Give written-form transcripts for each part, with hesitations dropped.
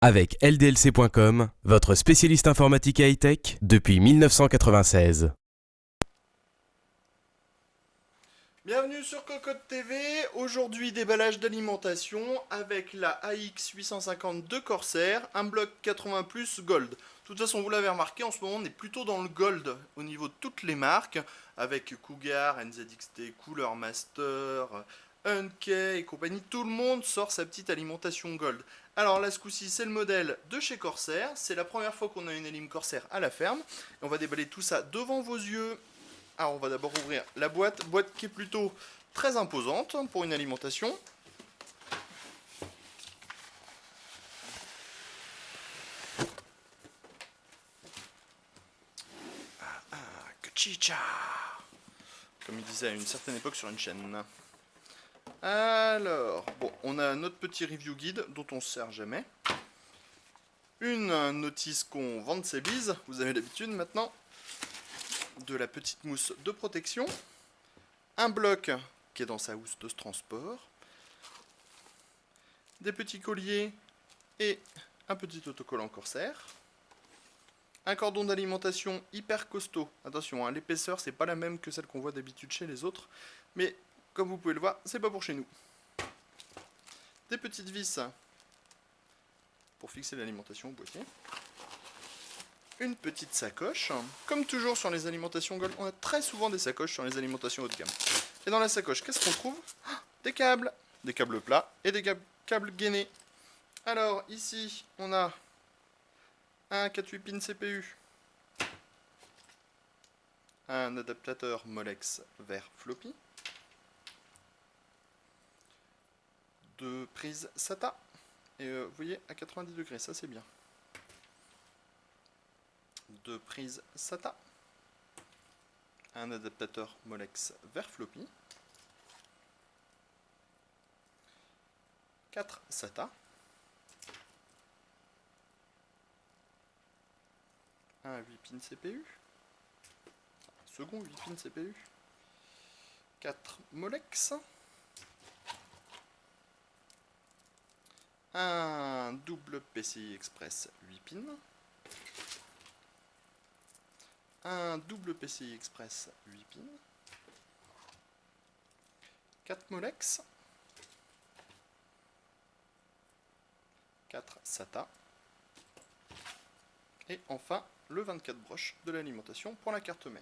avec LDLC.com, votre spécialiste informatique et high-tech depuis 1996. Bienvenue sur Cocotte TV, aujourd'hui déballage d'alimentation avec la AX850 de Corsair, un bloc 80 Gold. De toute façon, vous l'avez remarqué, en ce moment on est plutôt dans le Gold au niveau de toutes les marques, avec Cougar, NZXT, Cooler Master, Unkei et compagnie. Tout le monde sort sa petite alimentation Gold. Alors là, ce coup-ci, c'est le modèle de chez Corsair. C'est la première fois qu'on a une Elim Corsair à la ferme. Et on va déballer tout ça devant vos yeux. Alors on va d'abord ouvrir la boîte qui est plutôt très imposante pour une alimentation. Que chicha, comme il disait à une certaine époque sur une chaîne. Alors, bon, on a notre petit review guide dont on se sert jamais. Une notice qu'on vende ses bises, vous avez l'habitude maintenant. De la petite mousse de protection, un bloc qui est dans sa housse de transport, des petits colliers et un petit autocollant Corsair, un cordon d'alimentation hyper costaud. Attention, hein, l'épaisseur c'est pas la même que celle qu'on voit d'habitude chez les autres, mais comme vous pouvez le voir, c'est pas pour chez nous. Des petites vis pour fixer l'alimentation au boîtier. Une petite sacoche. Comme toujours sur les alimentations Gold, on a très souvent des sacoches sur les alimentations haut de gamme. Et dans la sacoche, qu'est-ce qu'on trouve? Des câbles plats et des câbles gainés. Alors ici, on a un 4-8 pins CPU, un adaptateur Molex vers floppy, deux prises SATA, et vous voyez à 90 degrés, ça c'est bien. Deux prises SATA, un adaptateur Molex vers floppy, 4 SATA, un 8 pins CPU, second 8 pins CPU, 4 Molex, un double PCI Express 8 pins, un double PCI Express 8 pins, 4 Molex, 4 SATA, et enfin le 24 broches de l'alimentation pour la carte mère.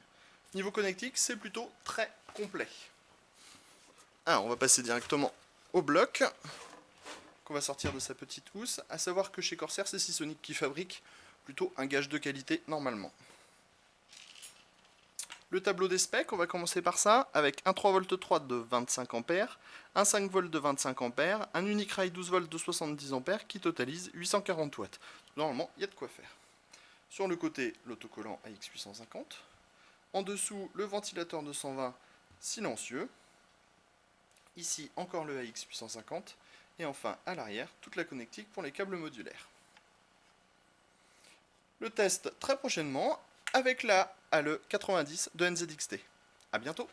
Niveau connectique, c'est plutôt très complet. Alors, on va passer directement au bloc qu'on va sortir de sa petite housse, à savoir que chez Corsair, c'est Seasonic qui fabrique plutôt un gage de qualité normalement. Le tableau des specs, on va commencer par ça, avec un 3V3 de 25 A, un 5V de 25 A, un unique rail 12V de 70 A qui totalise 840 watts. Normalement, il y a de quoi faire. Sur le côté, l'autocollant AX850. En dessous, le ventilateur 220 silencieux. Ici, encore le AX850. Et enfin, à l'arrière, toute la connectique pour les câbles modulaires. Le test très prochainement avec la ALE 90 de NZXT. A bientôt!